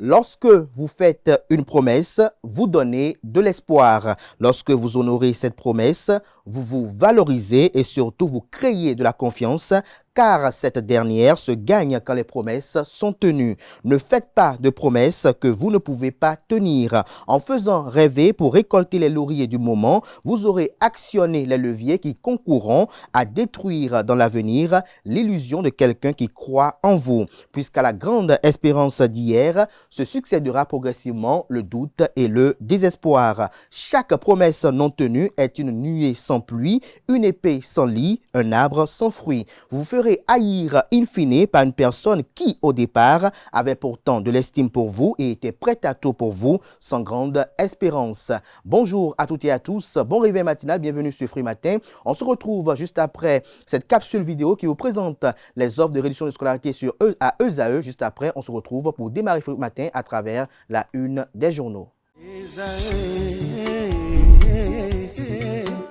Lorsque vous faites une promesse, vous donnez de l'espoir. Lorsque vous honorez cette promesse, vous vous valorisez et surtout vous créez de la confiance, car cette dernière se gagne quand les promesses sont tenues. Ne faites pas de promesses que vous ne pouvez pas tenir. En faisant rêver pour récolter les lauriers du moment, vous aurez actionné les leviers qui concourront à détruire dans l'avenir l'illusion de quelqu'un qui croit en vous. Puisqu'à la grande espérance d'hier se succédera progressivement le doute et le désespoir. Chaque promesse non tenue est une nuée sans pluie, une épée sans lit, un arbre sans fruit. Vous ferez haïr in fine par une personne qui, au départ, avait pourtant de l'estime pour vous et était prête à tout pour vous, sans grande espérance. Bonjour à toutes et à tous, bon réveil matinal, bienvenue sur Free Matin. On se retrouve juste après cette capsule vidéo qui vous présente les offres de réduction de scolarité à ESAE. Juste après, on se retrouve pour démarrer Free Matin à travers la une des journaux.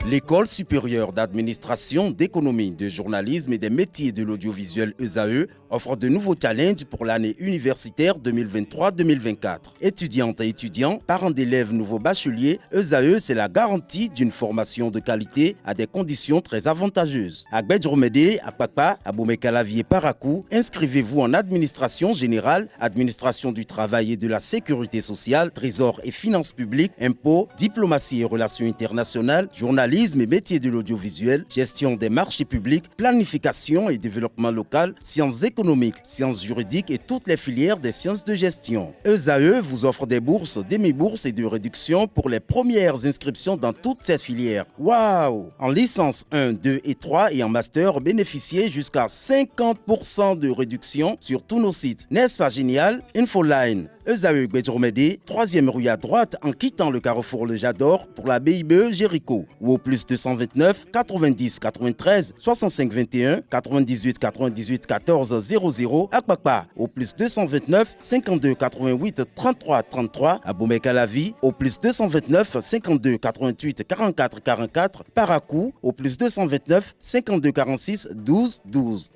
L'École supérieure d'administration, d'économie, de journalisme et des métiers de l'audiovisuel ESAE offre de nouveaux challenges pour l'année universitaire 2023-2024. Étudiantes et étudiants, parents d'élèves nouveaux bacheliers, ESAE, c'est la garantie d'une formation de qualité à des conditions très avantageuses. À Gbedjromede, à Papa, à Boumekalavi et Parakou, inscrivez-vous en administration générale, administration du travail et de la sécurité sociale, trésor et finances publiques, impôts, diplomatie et relations internationales, journalisme et métiers de l'audiovisuel, gestion des marchés publics, planification et développement local, sciences économiques, sciences juridiques et toutes les filières des sciences de gestion. ESAE vous offre des bourses, demi-bourses et de réductions pour les premières inscriptions dans toutes ces filières. Waouh! En licence 1, 2 et 3 et en master, bénéficiez jusqu'à 50% de réduction sur tous nos sites. N'est-ce pas génial? Infoline. ESAE Gbedjromede, 3e rue à droite en quittant le carrefour Le Jador pour la BIBE Jéricho ou au plus 229 90 93 65 21 98 98 14 00 à Kpakpa au plus 229 52 88 33 33 à Boumekalavi au plus 229 52 88 44 44 Parakou au plus 229 52 46 12 12.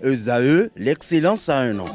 ESAE, l'excellence à un an.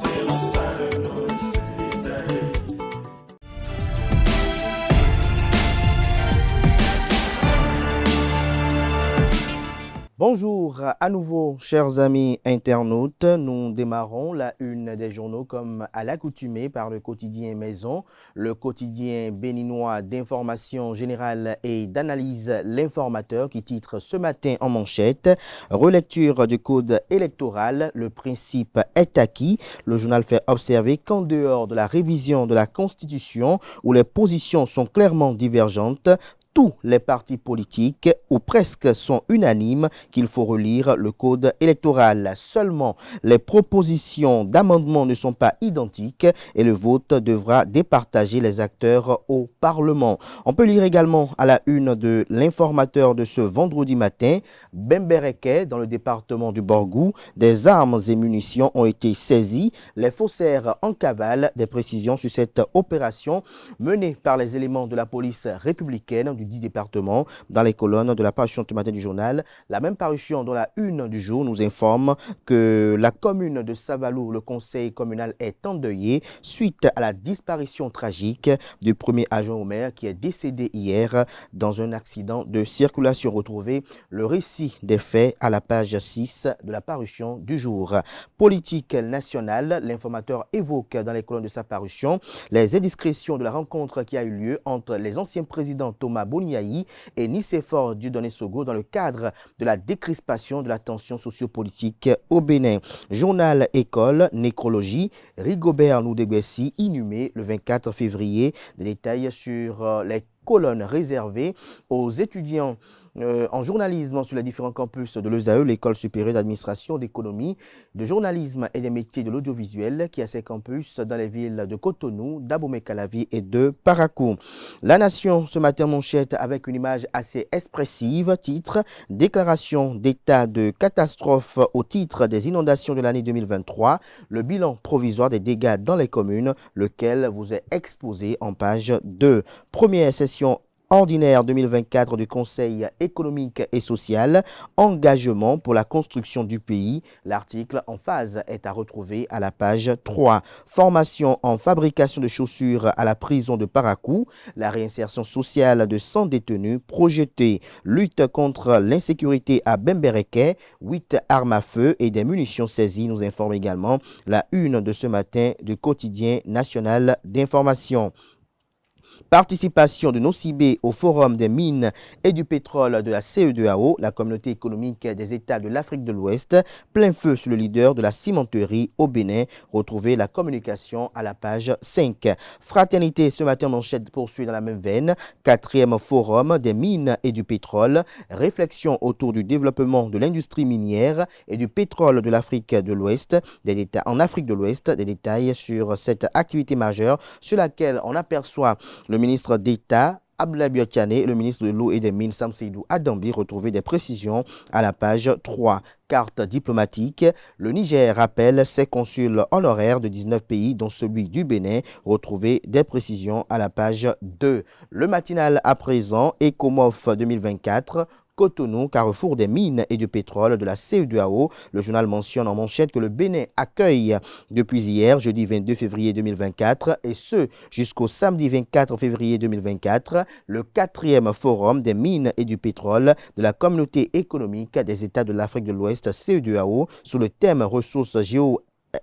Bonjour à nouveau, chers amis internautes. Nous démarrons la une des journaux comme à l'accoutumée par le quotidien Maison, le quotidien béninois d'information générale et d'analyse L'Informateur qui titre ce matin en manchette « Relecture du code électoral, le principe est acquis ». Le journal fait observer qu'en dehors de la révision de la Constitution où les positions sont clairement divergentes, tous les partis politiques, ou presque, sont unanimes qu'il faut relire le code électoral. Seulement, les propositions d'amendement ne sont pas identiques et le vote devra départager les acteurs au Parlement. On peut lire également à la une de l'Informateur de ce vendredi matin, Bembereke, dans le département du Borgou, des armes et munitions ont été saisies. Les faussaires en cavale. Des précisions sur cette opération menée par les éléments de la police républicaine du 10 départements dans les colonnes de la parution du matin du journal. La même parution dans la une du jour nous informe que la commune de Savalou, le conseil communal est endeuillé suite à la disparition tragique du premier agent au maire qui est décédé hier dans un accident de circulation. Retrouvez le récit des faits à la page 6 de la parution du jour. Politique nationale, l'informateur évoque dans les colonnes de sa parution les indiscrétions de la rencontre qui a eu lieu entre les anciens présidents Thomas Boniaï et Nicéphore Dieudonné-Sogo dans le cadre de la décrispation de la tension sociopolitique au Bénin. Journal École, Nécrologie, Rigobert Noudéguessi, inhumé le 24 février. Des détails sur les colonnes réservées aux étudiants en journalisme sur les différents campus de l'ESAE, l'École supérieure d'administration, d'économie, de journalisme et des métiers de l'audiovisuel qui a ses campus dans les villes de Cotonou, d'Abomey-Calavi et de Parakou. La Nation ce matin manchette avec une image assez expressive, titre « Déclaration d'état de catastrophe au titre des inondations de l'année 2023, le bilan provisoire des dégâts dans les communes, lequel vous est exposé en page 2. Première session ordinaire 2024 du Conseil économique et social, engagement pour la construction du pays. L'article en phase est à retrouver à la page 3. Formation en fabrication de chaussures à la prison de Parakou, la réinsertion sociale de 100 détenus projetée, lutte contre l'insécurité à Bembereke, 8 armes à feu et des munitions saisies, nous informe également la une de ce matin du quotidien national d'information. Participation de Nocibé au Forum des mines et du pétrole de la CEDEAO, la communauté économique des États de l'Afrique de l'Ouest, plein feu sur le leader de la cimenterie au Bénin. Retrouvez la communication à la page 5. Fraternité, ce matin, manchette poursuit dans la même veine. 4e Forum des mines et du pétrole, réflexion autour du développement de l'industrie minière et du pétrole de l'Afrique de l'Ouest, en Afrique de l'Ouest, des détails sur cette activité majeure sur laquelle on aperçoit le ministre d'État Abdoulaye Biotchane et le ministre de l'Eau et des Mines Sam Seydou Adambi. Retrouver des précisions à la page 3. Carte diplomatique, le Niger rappelle ses consuls honoraires de 19 pays, dont celui du Bénin. Retrouver des précisions à la page 2. Le matinal à présent, Ecomof 2024. Cotonou, carrefour des mines et du pétrole de la CEDEAO. Le journal mentionne en manchette que le Bénin accueille depuis hier, jeudi 22 février 2024, et ce jusqu'au samedi 24 février 2024, le 4e forum des mines et du pétrole de la communauté économique des États de l'Afrique de l'Ouest, CEDEAO, sous le thème ressources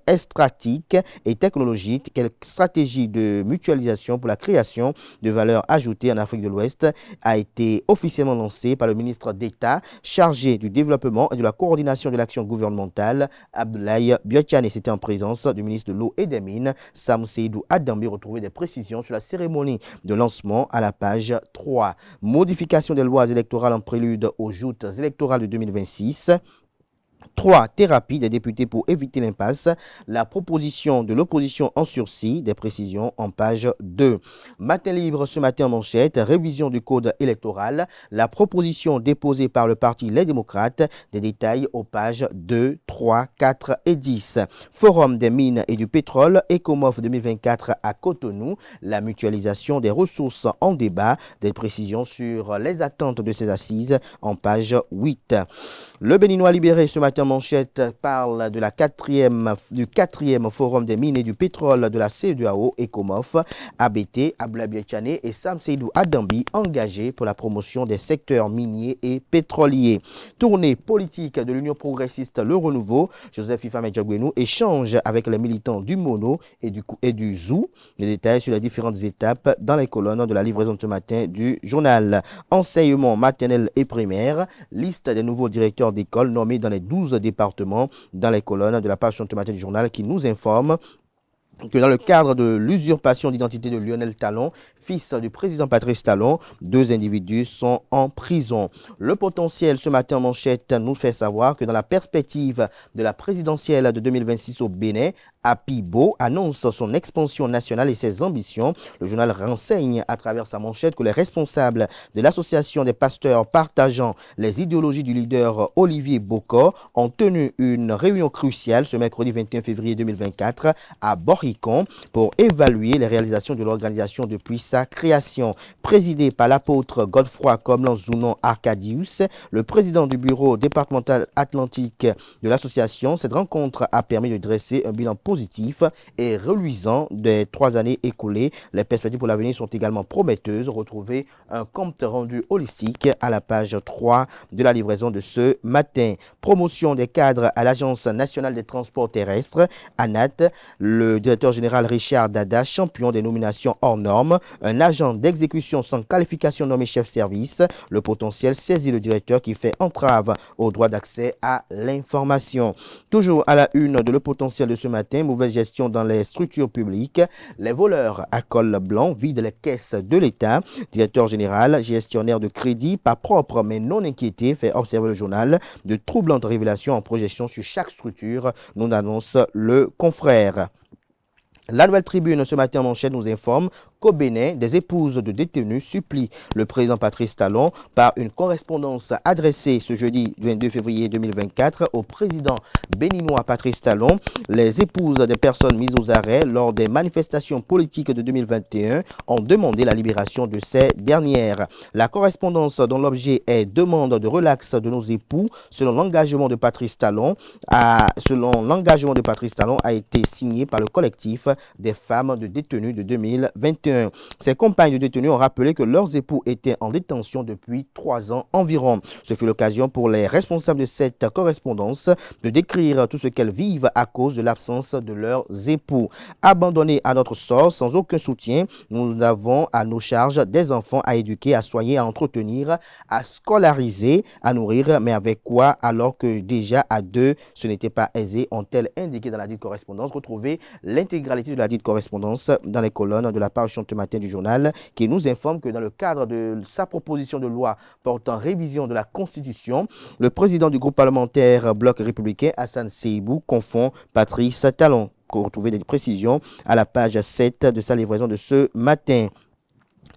extractiques et technologiques, quelle stratégie de mutualisation pour la création de valeur ajoutée en Afrique de l'Ouest a été officiellement lancée par le ministre d'État chargé du développement et de la coordination de l'action gouvernementale, Abdoulaye Biotchane. C'était en présence du ministre de l'Eau et des Mines, Sam Seydou Adambi. Retrouver des précisions sur la cérémonie de lancement à la page 3. Modification des lois électorales en prélude aux joutes électorales de 2026. 3. Thérapie des députés pour éviter l'impasse. La proposition de l'opposition en sursis. Des précisions en page 2. Matin libre ce matin en manchette. Révision du code électoral. La proposition déposée par le parti Les Démocrates. Des détails aux pages 2, 3, 4 et 10. Forum des mines et du pétrole. Ecomof 2024 à Cotonou. La mutualisation des ressources en débat. Des précisions sur les attentes de ces assises en page 8. Le Béninois libéré ce matin manchette parle de du 4e forum des mines et du pétrole de la CEDEAO, Ecomof, ABT, Abdoulaye Biotchane et Sam Seydou Adambi engagés pour la promotion des secteurs miniers et pétroliers. Tournée politique de l'Union progressiste Le Renouveau, Joseph Ifame Djagouenou échange avec les militants du Mono et du Zou. Les détails sur les différentes étapes dans les colonnes de la livraison de ce matin du journal. Enseignement maternel et primaire, liste des nouveaux directeurs d'école nommés dans les 12 départements dans les colonnes de la page ce matin du journal qui nous informe que dans le cadre de l'usurpation d'identité de Lionel Talon, fils du président Patrice Talon, 2 individus sont en prison. Le potentiel ce matin en manchette nous fait savoir que dans la perspective de la présidentielle de 2026 au Bénin, Apibo annonce son expansion nationale et ses ambitions. Le journal renseigne à travers sa manchette que les responsables de l'association des pasteurs partageant les idéologies du leader Olivier Bokor ont tenu une réunion cruciale ce mercredi 21 février 2024 à Boricon pour évaluer les réalisations de l'organisation depuis sa création. Présidé par l'apôtre Godefroy Komlan-Zounon Arcadius, le président du bureau départemental atlantique de l'association, cette rencontre a permis de dresser un bilan positif et reluisant des 3 années écoulées. Les perspectives pour l'avenir sont également prometteuses. Retrouvez un compte rendu holistique à la page 3 de la livraison de ce matin. Promotion des cadres à l'Agence nationale des transports terrestres, ANAT. Le directeur général Richard Dada, champion des nominations hors normes. Un agent d'exécution sans qualification nommé chef service. Le potentiel saisit le directeur qui fait entrave au droit d'accès à l'information. Toujours à la une de Le Potentiel de ce matin, mauvaise gestion dans les structures publiques. Les voleurs à col blanc vident les caisses de l'État. Directeur général, gestionnaire de crédit, pas propre mais non inquiété, fait observer le journal. De troublantes révélations en projection sur chaque structure, nous annonce le confrère. La Nouvelle Tribune ce matin en manchette nous informe qu'au Bénin, des épouses de détenus supplient le président Patrice Talon par une correspondance adressée ce jeudi 22 février 2024 au président béninois Patrice Talon. Les épouses des personnes mises aux arrêts lors des manifestations politiques de 2021 ont demandé la libération de ces dernières. La correspondance dont l'objet est demande de relax de nos époux selon l'engagement de Patrice Talon a été signée par le collectif des femmes de détenus de 2021. Ces compagnes de détenus ont rappelé que leurs époux étaient en détention depuis 3 ans environ. Ce fut l'occasion pour les responsables de cette correspondance de décrire tout ce qu'elles vivent à cause de l'absence de leurs époux. Abandonnés à notre sort, sans aucun soutien, nous avons à nos charges des enfants à éduquer, à soigner, à entretenir, à scolariser, à nourrir, mais avec quoi alors que déjà à 2, ce n'était pas aisé, ont-elles indiqué dans la dite correspondance. Retrouvez l'intégralité de la dite correspondance dans les colonnes de la parution de ce matin du journal qui nous informe que dans le cadre de sa proposition de loi portant révision de la Constitution, le président du groupe parlementaire Bloc républicain, Hassan Seibou, confond Patrice Talon. Retrouvez des précisions à la page 7 de sa livraison de ce matin.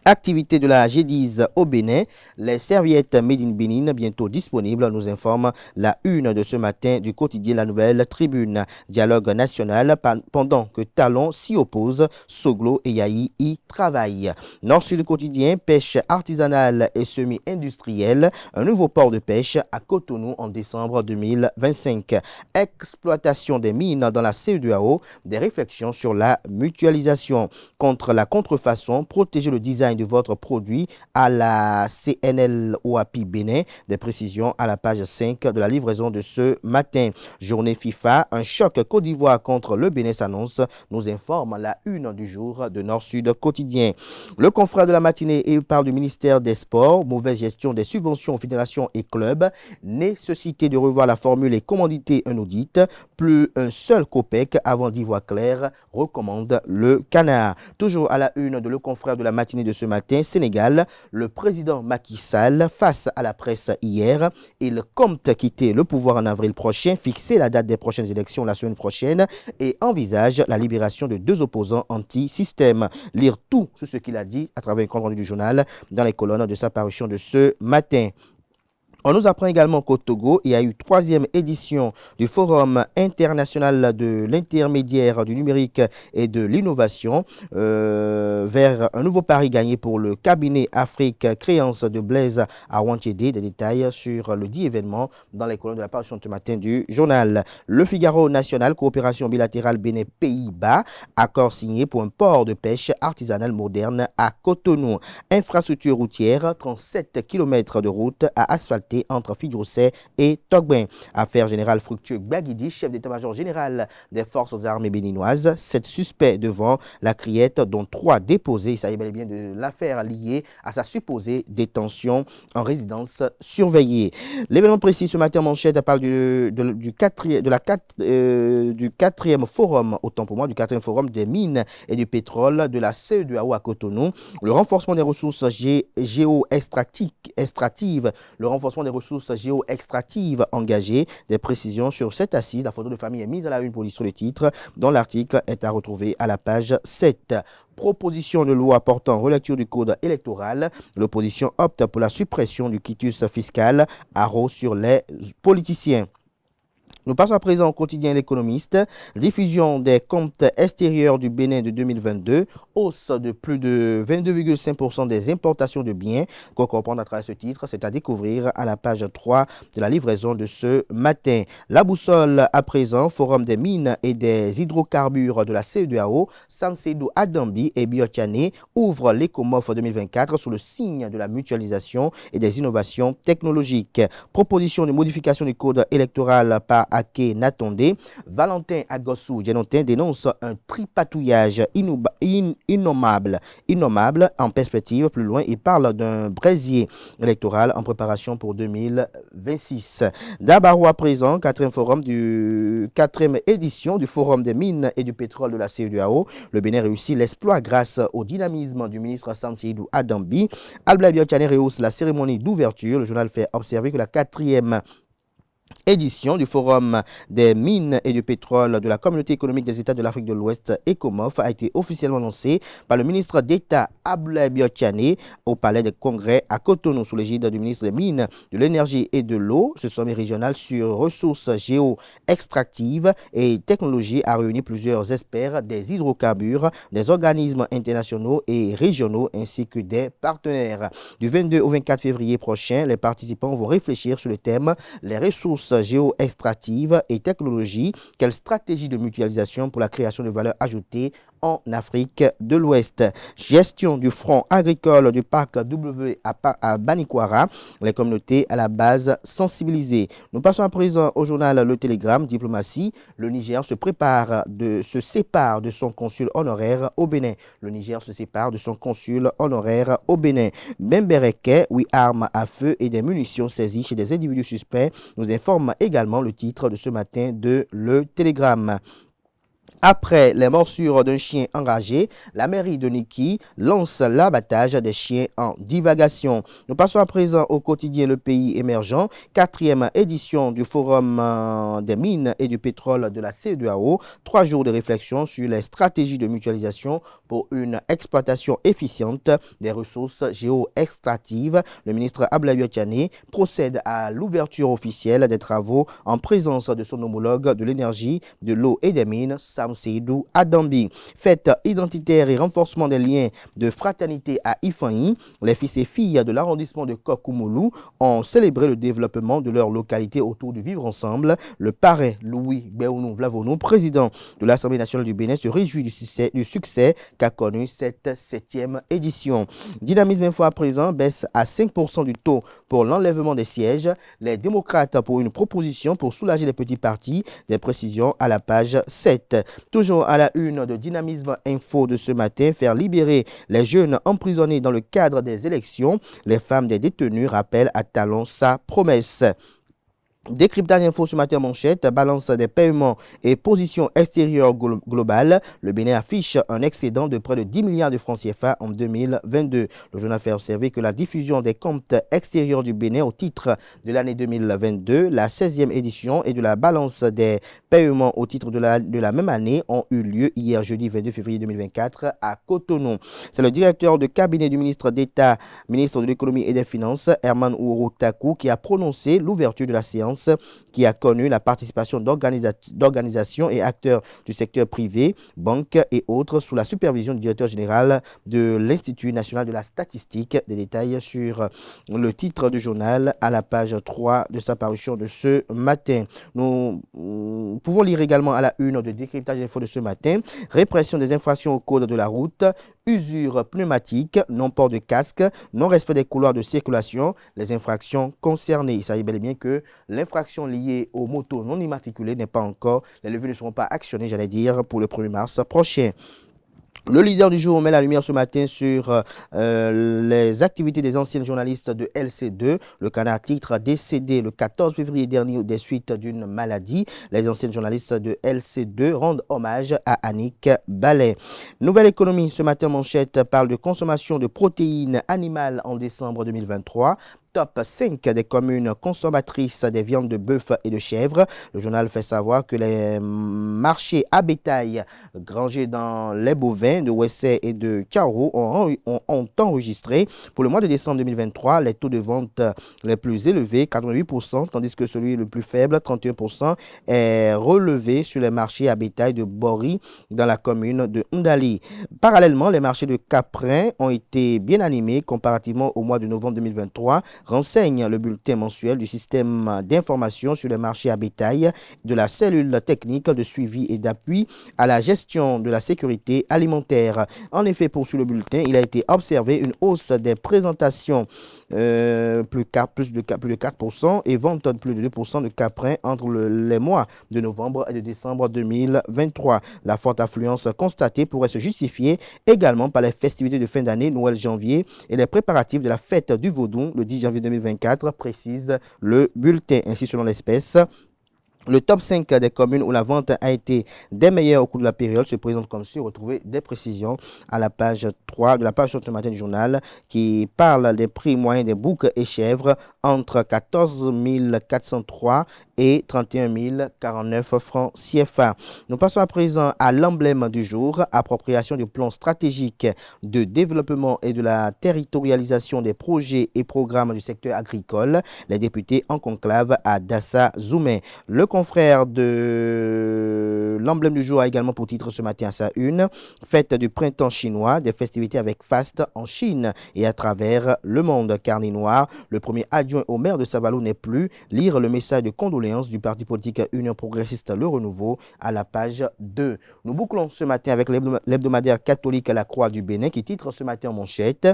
Activité de la G10 au Bénin, les serviettes Made in Bénin bientôt disponibles, nous informe la une de ce matin du quotidien La Nouvelle Tribune. Dialogue national pendant que Talon s'y oppose, Soglo et Yahi y travaillent. Nord-Sud quotidien, pêche artisanale et semi-industrielle, un nouveau port de pêche à Cotonou en décembre 2025. Exploitation des mines dans la CEDEAO, des réflexions sur la mutualisation. Contre la contrefaçon, protéger le design de votre produit à la CNLOAPI Bénin. Des précisions à la page 5 de la livraison de ce matin. Journée FIFA, un choc Côte d'Ivoire contre le Bénin s'annonce, nous informe la une du jour de Nord-Sud quotidien. Le confrère de la matinée parle du ministère des Sports, mauvaise gestion des subventions aux fédérations et clubs, nécessité de revoir la formule et commanditer un audit, plus un seul COPEC avant d'y voir clair, recommande le Canard. Toujours à la une de le confrère de la matinée de ce matin, Sénégal, le président Macky Sall, face à la presse hier, il compte quitter le pouvoir en avril prochain, fixer la date des prochaines élections la semaine prochaine et envisage la libération de 2 opposants anti-système. Lire tout ce qu'il a dit à travers un compte rendu du journal dans les colonnes de sa parution de ce matin. On nous apprend également qu'au Togo, il y a eu 3e édition du Forum international de l'intermédiaire du numérique et de l'innovation vers un nouveau pari gagné pour le cabinet Afrique Créance de Blaise à Wanchede. Des détails sur le dit événement dans les colonnes de la parution de ce matin du journal. Le Figaro national, coopération bilatérale Bénin-Pays-Bas, accord signé pour un port de pêche artisanal moderne à Cotonou. Infrastructure routière, 37 km de route à asphalter entre Fidjosé et Togben. Affaire générale Fructueux Gbagidi, chef d'état-major général des forces armées béninoises, 7 suspects devant la criette, dont 3 déposés. Il s'agit bel et bien de l'affaire liée à sa supposée détention en résidence surveillée. L'événement précis ce matin, manchette, parle du 4e forum, autant pour moi, du 4e forum des mines et du pétrole de la CEDEAO à Cotonou. Le renforcement des ressources géo-extractives, le renforcement des ressources géo-extractives engagées. Des précisions sur cette assise. La photo de famille est mise à la une pour illustrer le titre, dont l'article est à retrouver à la page 7. Proposition de loi portant relecture du code électoral. L'opposition opte pour la suppression du quitus fiscal haro sur les politiciens. Nous passons à présent au quotidien L'Économiste. Diffusion des comptes extérieurs du Bénin de 2022. Hausse de plus de 22,5% des importations de biens. Qu'on comprend à travers ce titre, c'est à découvrir à la page 3 de la livraison de ce matin. La boussole à présent, Forum des mines et des hydrocarbures de la CEDEAO, Samseydou Adambi et Biotiane ouvrent l'ECOMOF 2024 sous le signe de la mutualisation et des innovations technologiques. Proposition de modification du code électoral par Ake Natonde. Valentin Agossou Djenotin dénonce un tripatouillage innommable en perspective. Plus loin, il parle d'un brasier électoral en préparation pour 2026. D'Abarou à présent, 4e édition du Forum des mines et du pétrole de la CEDEAO. Le Bénin réussit l'exploit grâce au dynamisme du ministre Samseydou Adambi. Albla Biotiane rehausse la cérémonie d'ouverture. Le journal fait observer que la 4e édition du Forum des mines et du pétrole de la Communauté économique des États de l'Afrique de l'Ouest, ECOMOF, a été officiellement lancée par le ministre d'État Abdoulaye Biotchane au Palais des Congrès à Cotonou sous l'égide du ministre des Mines, de l'Énergie et de l'Eau. Ce sommet régional sur ressources géo-extractives et technologies a réuni plusieurs experts des hydrocarbures, des organismes internationaux et régionaux ainsi que des partenaires. Du 22 au 24 février prochain, les participants vont réfléchir sur le thème « Les ressources géo-extractives et technologies, quelle stratégie de mutualisation pour la création de valeur ajoutée en Afrique de l'Ouest. Gestion du front agricole du parc W à Banikwara, les communautés à la base sensibilisées. Nous passons à présent au journal Le Télégramme, Diplomatie. Le Niger se sépare de son consul honoraire au Bénin. Le Niger se sépare de son consul honoraire au Bénin. Bembereke, 8 armes à feu et des munitions saisies chez des individus suspects, nous informe également le titre de ce matin de Le Télégramme. Après les morsures d'un chien enragé, la mairie de Niki lance l'abattage des chiens en divagation. Nous passons à présent au quotidien Le Pays émergent, 4e édition du Forum des mines et du pétrole de la CEDEAO. 3 jours de réflexion sur les stratégies de mutualisation pour une exploitation efficiente des ressources géo-extractives. Le ministre Abdoulaye Biotchane procède à l'ouverture officielle des travaux en présence de son homologue de l'énergie, de l'eau et des mines, Seydou Adambi. Fête identitaire et renforcement des liens de fraternité à Ifanyi, les fils et filles de l'arrondissement de Kokoumolu ont célébré le développement de leur localité autour du vivre ensemble. Le parrain Louis Béounou Vlavonou, président de l'Assemblée nationale du Bénin, se réjouit du succès qu'a connu cette 7e édition. Dynamisme Info à présent baisse à 5% du taux pour l'enlèvement des sièges. Les démocrates pour une proposition pour soulager les petits partis. Des précisions à la page 7. Toujours à la une de Dynamisme Info de ce matin, faire libérer les jeunes emprisonnés dans le cadre des élections. Les femmes des détenus rappellent à Talon sa promesse. Décryptage info ce matin manchette, balance des paiements et position extérieure globale. Le Bénin affiche un excédent de près de 10 milliards de francs CFA en 2022. Le journal fait observer que la diffusion des comptes extérieurs du Bénin au titre de l'année 2022, la 16e édition et de la balance des paiements au titre de la même année ont eu lieu hier jeudi 22 février 2024 à Cotonou. C'est le directeur de cabinet du ministre d'État, ministre de l'économie et des finances, Herman Ouro Takou, qui a prononcé l'ouverture de la séance qui a connu la participation d'organisations et acteurs du secteur privé, banques et autres sous la supervision du directeur général de l'Institut national de la statistique. Des détails sur le titre du journal à la page 3 de sa parution de ce matin. Nous pouvons lire également à la une de Décryptage Info de ce matin, répression des infractions au code de la route, usure pneumatique, non-port de casque, non-respect des couloirs de circulation, les infractions concernées. Il s'agit bel et bien que l'infraction liée aux motos non immatriculées n'est pas encore, les leviers ne seront pas actionnés, j'allais dire, pour le 1er mars prochain. Le leader du jour met la lumière ce matin sur les activités des anciennes journalistes de LC2. Le canard titre décédé le 14 février dernier des suites d'une maladie. Les anciennes journalistes de LC2 rendent hommage à Annick Ballet. Nouvelle économie, ce matin manchette parle de consommation de protéines animales en décembre 2023. Top 5 des communes consommatrices des viandes de bœuf et de chèvre. Le journal fait savoir que les marchés à bétail grangés dans les bovins de Wessé et de Karo ont enregistré pour le mois de décembre 2023 les taux de vente les plus élevés, 88%, tandis que celui le plus faible, 31%, est relevé sur les marchés à bétail de Bori dans la commune de Ndali. Parallèlement, les marchés de Caprin ont été bien animés comparativement au mois de novembre 2023, renseigne le bulletin mensuel du système d'information sur les marchés à bétail de la cellule technique de suivi et d'appui à la gestion de la sécurité alimentaire. En effet, poursuit le bulletin, il a été observé une hausse des présentations plus de 4% et vente de plus de 2% de caprins entre les mois de novembre et de décembre 2023. La forte affluence constatée pourrait se justifier également par les festivités de fin d'année, Noël, janvier et les préparatifs de la fête du Vaudou le 10 janvier 2024, précise le bulletin. Ainsi, selon l'espèce, Le top 5 des communes où la vente a été des meilleures au cours de la période se présente comme suit. Retrouvez des précisions à la page 3 de la page sur ce matin du journal qui parle des prix moyens des boucs et chèvres entre 14 403 et 31 049 francs CFA. Nous passons à présent à l'emblème du jour, appropriation du plan stratégique de développement et de la territorialisation des projets et programmes du secteur agricole. Les députés en conclave à Dassa-Zoumé. Le confrère de l'emblème du jour a également pour titre ce matin à sa une, fête du printemps chinois, des festivités avec faste en Chine et à travers le monde. Carnet noir, le premier adjoint au maire de Savalou n'est plus. Lire le message de condoléances du parti politique Union progressiste Le Renouveau à la page 2. Nous bouclons ce matin avec l'hebdomadaire catholique à la Croix du Bénin qui titre ce matin en manchette.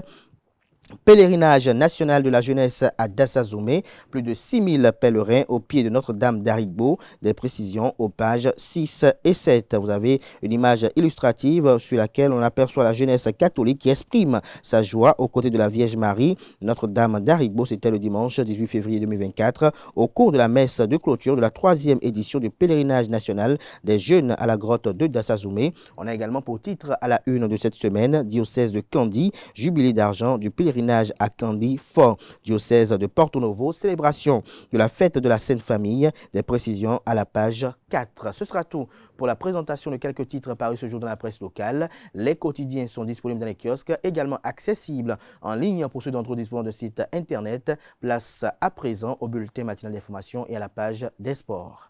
Pèlerinage national de la jeunesse à Dassa-Zoumé, plus de 6000 pèlerins au pied de Notre-Dame d'Arigbo. Des précisions aux pages 6 et 7. Vous avez une image illustrative sur laquelle on aperçoit la jeunesse catholique qui exprime sa joie aux côtés de la Vierge Marie. Notre-Dame d'Arigbo, c'était le dimanche 18 février 2024, au cours de la messe de clôture de la 3e édition du pèlerinage national des jeunes à la grotte de Dassa-Zoumé. On a également pour titre à la une de cette semaine, diocèse de Kandy, jubilé d'argent du pèlerinage à Kandy Fort, diocèse de Porto Novo, célébration de la fête de la Sainte Famille. Des précisions à la page 4. Ce sera tout pour la présentation de quelques titres parus ce jour dans la presse locale. Les quotidiens sont disponibles dans les kiosques, également accessibles en ligne pour ceux d'entre vous disposant de sites internet. Place à présent au bulletin matinal d'information et à la page des sports.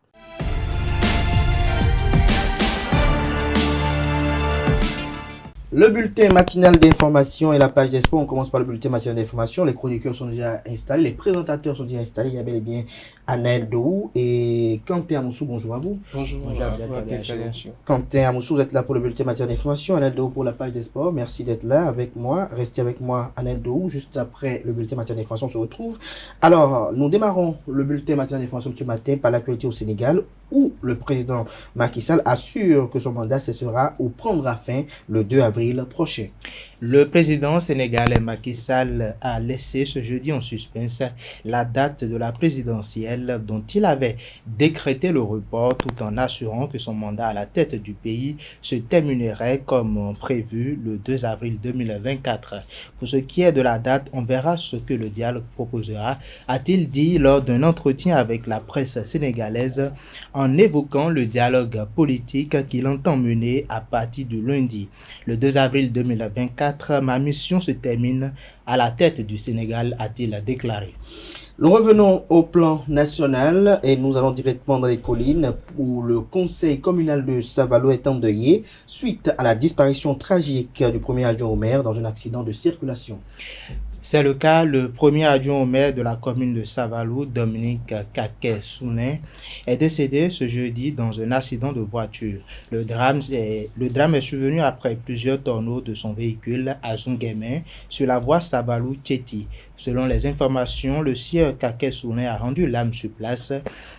Le bulletin matinal d'information et la page des sports. On commence par le bulletin matinal d'information. Les chroniqueurs sont déjà installés, les présentateurs sont déjà installés. Il y a bel et bien Anaël Dou et Quentin Amoussou. Bonjour à vous. Bonjour. Quentin Amoussou, vous êtes là pour le bulletin matinal d'information. Anaël Dou pour la page des sports. Merci d'être là avec moi. Restez avec moi, Anaël Dou. Juste après le bulletin matinal d'information, on se retrouve. Alors, nous démarrons le bulletin matinal d'information de ce matin par l'actualité au Sénégal, où le président Macky Sall assure que son mandat cessera ou prendra fin le 2 avril prochain. Le président sénégalais Macky Sall a laissé ce jeudi en suspens la date de la présidentielle dont il avait décrété le report tout en assurant que son mandat à la tête du pays se terminerait comme prévu le 2 avril 2024. Pour ce qui est de la date, on verra ce que le dialogue proposera, a-t-il dit lors d'un entretien avec la presse sénégalaise en évoquant le dialogue politique qu'il entend mener à partir du lundi. Le 2 avril 2024, ma mission se termine à la tête du Sénégal, a-t-il déclaré. Nous revenons au plan national et nous allons directement dans les collines où le conseil communal de Savalou est endeuillé suite à la disparition tragique du premier adjoint au maire dans un accident de circulation. C'est le cas, le premier adjoint au maire de la commune de Savalou, Dominique Kaké-Souné, est décédé ce jeudi dans un accident de voiture. Le drame est survenu après plusieurs tonneaux de son véhicule à Zunguémé sur la voie Savalou-Tchéti. Selon les informations, le sieur Kaké-Souné a rendu l'âme sur place,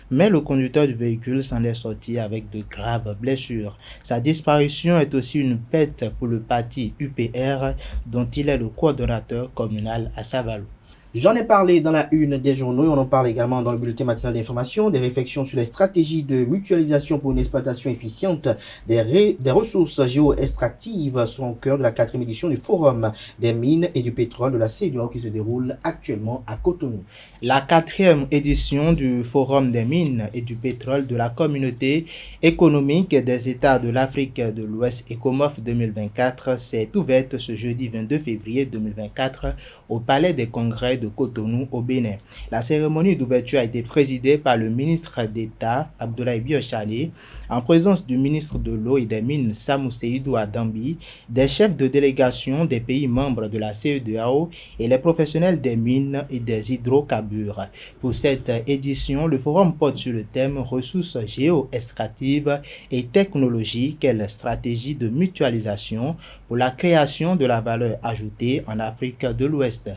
mais le conducteur du véhicule s'en est sorti avec de graves blessures. Sa disparition est aussi une perte pour le parti UPR dont il est le coordonnateur communal à Savalou. J'en ai parlé dans la une des journaux et on en parle également dans le bulletin matinal d'information. Des réflexions sur les stratégies de mutualisation pour une exploitation efficiente des ressources géo-extractives sont au cœur de la 4e édition du Forum des mines et du pétrole de la CEDEAO qui se déroule actuellement à Cotonou. La 4e édition du Forum des mines et du pétrole de la communauté économique des États de l'Afrique de l'Ouest ECOMOF 2024 s'est ouverte ce jeudi 22 février 2024 au Palais des Congrès de Cotonou au Bénin. La cérémonie d'ouverture a été présidée par le ministre d'État Abdoulaye Biochane en présence du ministre de l'eau et des mines Samou Seydou Adambi, des chefs de délégation des pays membres de la CEDEAO et les professionnels des mines et des hydrocarbures. Pour cette édition, le forum porte sur le thème ressources géo-extractives et technologies, quelle stratégie de mutualisation pour la création de la valeur ajoutée en Afrique de l'Ouest.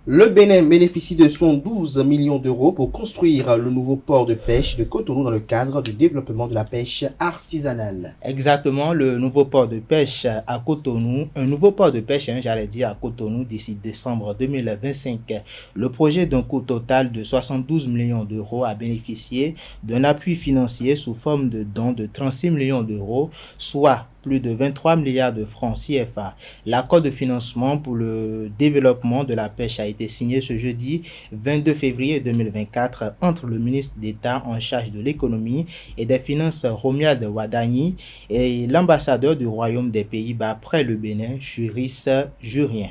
Le Bénin bénéficie de 112 millions d'euros pour construire le nouveau port de pêche de Cotonou dans le cadre du développement de la pêche artisanale. Exactement, le nouveau port de pêche à Cotonou, un nouveau port de pêche, j'allais dire à Cotonou d'ici décembre 2025. Le projet d'un coût total de 72 millions d'euros a bénéficié d'un appui financier sous forme de dons de 36 millions d'euros, soit plus de 23 milliards de francs CFA. L'accord de financement pour le développement de la pêche a été signé ce jeudi 22 février 2024 entre le ministre d'État en charge de l'économie et des finances Romuald Wadani et l'ambassadeur du Royaume des Pays-Bas près le Bénin, Juris Jurien.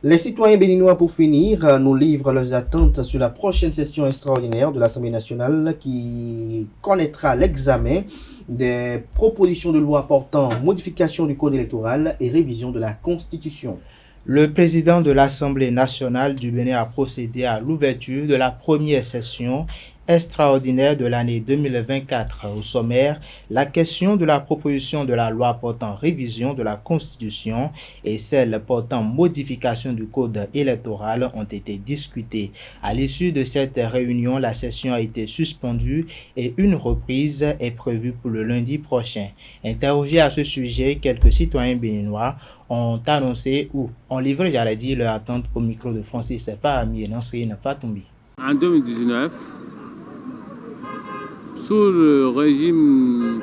Les citoyens béninois, pour finir, nous livrent leurs attentes sur la prochaine session extraordinaire de l'Assemblée nationale qui connaîtra l'examen des propositions de loi portant modification du code électoral et révision de la Constitution. Le président de l'Assemblée nationale du Bénin a procédé à l'ouverture de la première session extraordinaire de l'année 2024. Au sommaire, la question de la proposition de la loi portant révision de la Constitution et celle portant modification du code électoral ont été discutées. À l'issue de cette réunion, la session a été suspendue et une reprise est prévue pour le lundi prochain. Interrogés à ce sujet, quelques citoyens béninois ont annoncé ou ont livré, j'allais dire, leur attente au micro de Francis Fahami et Nansrine Fatoumbi. En 2019,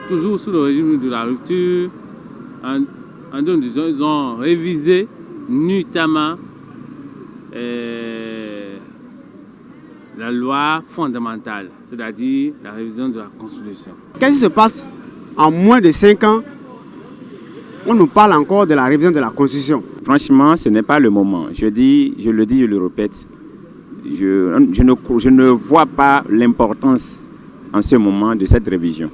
toujours sous le régime de la rupture, en 2019, ils ont révisé nuitamment la loi fondamentale, c'est-à-dire la révision de la Constitution. Qu'est-ce qui se passe en moins de 5 ans? On nous parle encore de la révision de la Constitution. Franchement, ce n'est pas le moment. Je le dis, je le répète. Je ne vois pas l'importance en ce moment de cette révision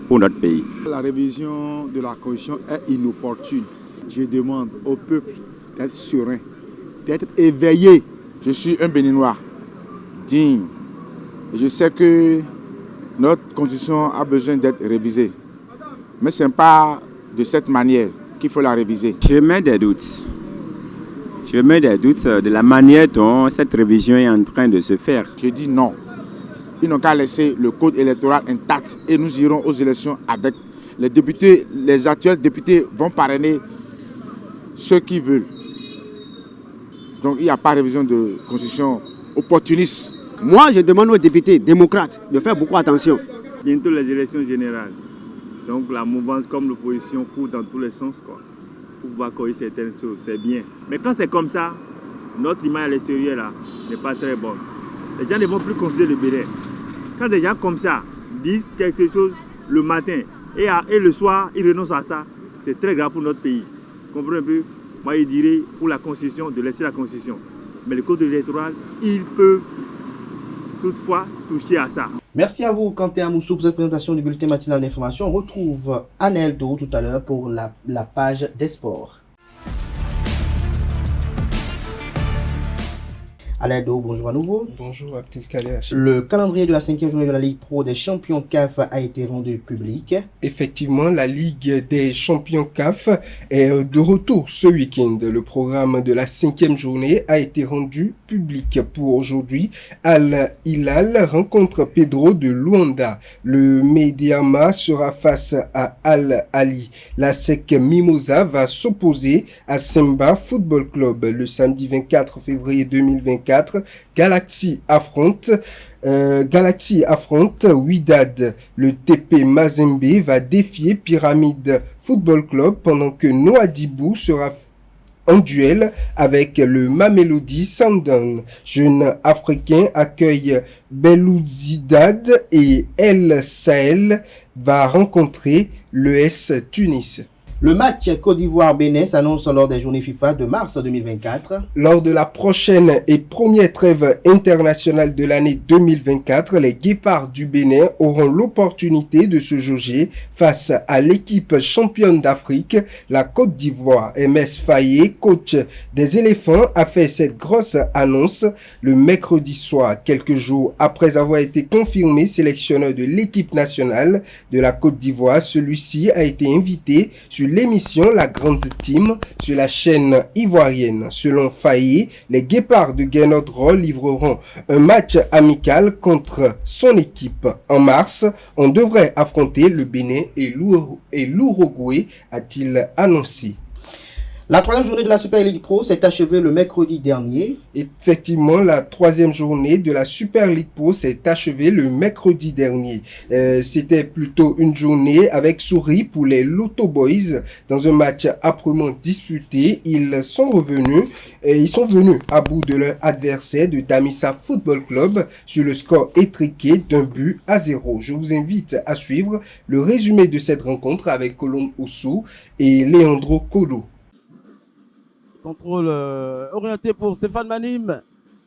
pour notre pays. La révision de la Constitution est inopportune. Je demande au peuple d'être serein, d'être éveillé. Je suis un Béninois digne. Je sais que notre Constitution a besoin d'être révisée. Mais ce n'est pas de cette manière qu'il faut la réviser. Je mets des doutes. De la manière dont cette révision est en train de se faire. Je dis non. Ils n'ont qu'à laisser le code électoral intact et nous irons aux élections avec les députés. Les actuels députés vont parrainer ceux qui veulent. Donc il n'y a pas de révision de constitution opportuniste. Moi, je demande aux députés démocrates de faire beaucoup attention. Bientôt les élections générales. Donc la mouvance comme l'opposition court dans tous les sens, quoi, pour pouvoir corriger certaines choses, c'est bien. Mais quand c'est comme ça, notre image à l'extérieur là n'est pas très bonne. Les gens ne vont plus considérer le Bénin. Quand des gens comme ça disent quelque chose le matin et le soir, ils renoncent à ça, c'est très grave pour notre pays. Vous comprenez un peu? Moi, je dirais pour la Constitution, de laisser la Constitution. Mais le code électoral, ils peuvent toutefois toucher à ça. Merci à vous, Quentin Amoussou, pour cette présentation du bulletin matinal d'information. On retrouve Anel Do tout à l'heure pour la page des sports. Alédo, bonjour à nouveau. Bonjour Abdelkader. Le calendrier de la 5e journée de la Ligue Pro des champions CAF a été rendu public. Effectivement, la Ligue des champions CAF est de retour ce week-end. Le programme de la 5e journée a été rendu public pour aujourd'hui. Al Hilal rencontre Pedro de Luanda. Le Mediama sera face à Al Ali. La SEC Mimosa va s'opposer à Semba Football Club. Le samedi 24 février 2024, Galaxy affronte Wydad. Le TP Mazembe va défier Pyramide Football Club pendant que Nouadhibou sera en duel avec le Mamelodi Sundowns. Jeune africain accueille Belouizdad et El Sahel va rencontrer l'ES Tunis. Le match Côte d'Ivoire-Bénin s'annonce lors des journées FIFA de mars 2024. Lors de la prochaine et première trêve internationale de l'année 2024, les Guépards du Bénin auront l'opportunité de se jauger face à l'équipe championne d'Afrique, la Côte d'Ivoire. MS Faye, coach des éléphants, a fait cette grosse annonce le mercredi soir, quelques jours après avoir été confirmé sélectionneur de l'équipe nationale de la Côte d'Ivoire. Celui-ci a été invité sur l'émission La Grande Team sur la chaîne ivoirienne. Selon Faye, les Guépards de Guénodro livreront un match amical contre son équipe. En mars, on devrait affronter le Bénin et l'Uruguay, a-t-il annoncé. La troisième journée de la Super League Pro s'est achevée le mercredi dernier. Effectivement, la troisième journée de la Super League Pro s'est achevée le mercredi dernier. C'était plutôt une journée avec souris pour les Lotto Boys. Dans un match âprement disputé, ils sont venus à bout de leur adversaire de Damissa Football Club sur le score étriqué d'1-0. Je vous invite à suivre le résumé de cette rencontre avec Colombe Oussou et Leandro Kodo. Contrôle orienté pour Stéphane Manim.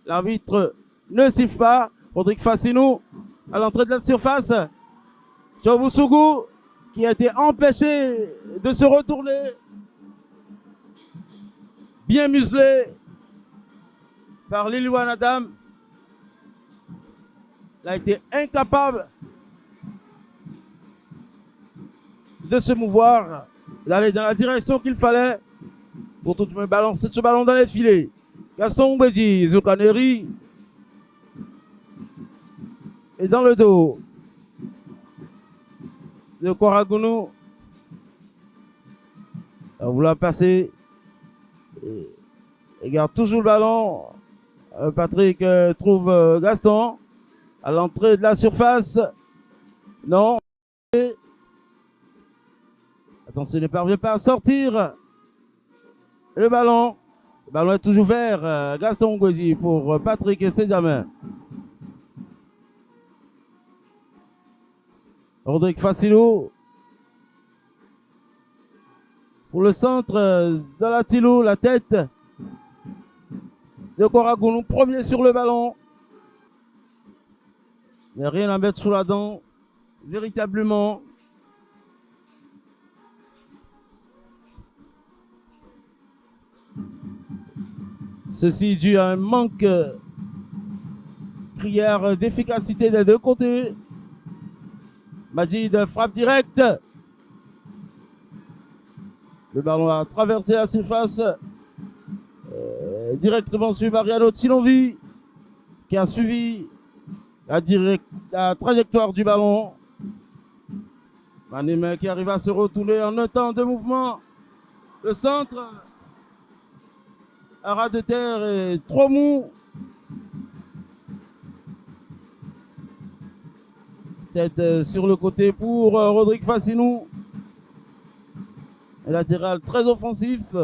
L'arbitre ne siffle pas. Rodrigue Fassinou à l'entrée de la surface. Choboussougou qui a été empêché de se retourner. Bien muselé par Liliouane Adam. Il a été incapable de se mouvoir, d'aller dans la direction qu'il fallait pour tout de même balancer ce ballon dans les filets. Gaston Mbedji, Zoukaneri. Et dans le dos de Koragounou. On voulait passer. Il garde toujours le ballon. Patrick trouve Gaston à l'entrée de la surface. Non. Attention, il ne parvient pas à sortir. Le ballon est toujours vert. Gaston Mbedji pour Patrick et Séjamin. Rodrigue Fassinou pour le centre de la Tilou, la tête de Koragounou, premier sur le ballon. Mais rien à mettre sous la dent, véritablement. Ceci dû à un manque criard d'efficacité des deux côtés. Majid frappe directe. Le ballon a traversé la surface. Directement sur Mariano Tsilonvi qui a suivi la trajectoire du ballon. Manim qui arrive à se retourner en un temps de mouvement. Le centre. Un ras de terre est trop mou. Tête sur le côté pour Rodrigue Fassinou. Un latéral très offensif.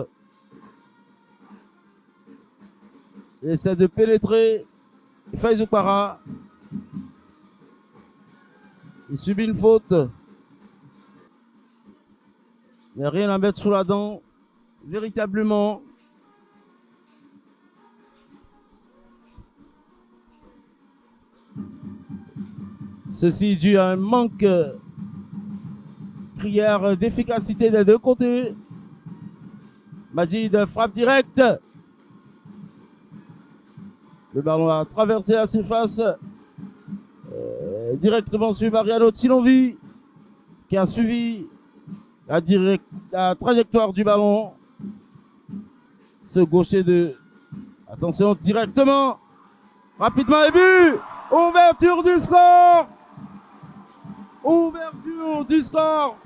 Il essaie de pénétrer. Faïzou Para. Il subit une faute. Mais rien à mettre sous la dent. Véritablement. Ceci dû à un manque criard d'efficacité des deux côtés. Majid frappe directe. Le ballon a traversé la surface. Directement sur Mariano Tsilonvi qui a suivi la trajectoire du ballon. Ce gaucher de... Attention, directement. Rapidement et but. Ouverture du score. Ouverture du score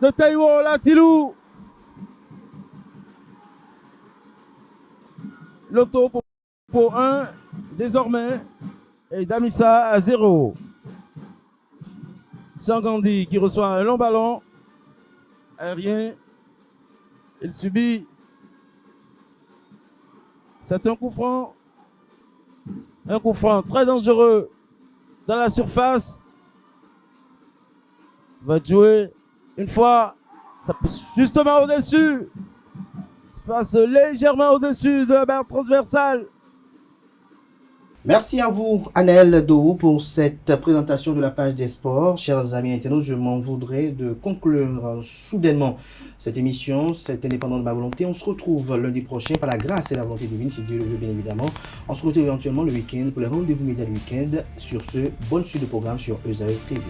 de Taiwo Latilou. Lotto pour 1 désormais et Damissa à 0. Sangandi qui reçoit un long ballon aérien. Il subit. C'est un coup franc. Un coup franc très dangereux dans la surface. Va jouer une fois. Ça passe justement au-dessus. Ça passe légèrement au-dessus de la barre transversale. Merci à vous, Anel Dou, pour cette présentation de la page des sports. Chers amis internautes, je m'en voudrais de conclure soudainement cette émission. C'est indépendant de ma volonté. On se retrouve lundi prochain par la grâce et la volonté divine, si Dieu le veut, bien évidemment. On se retrouve éventuellement le week-end pour les rendez-vous médias du week-end. Sur ce, bonne suite de programme sur ESAE TV.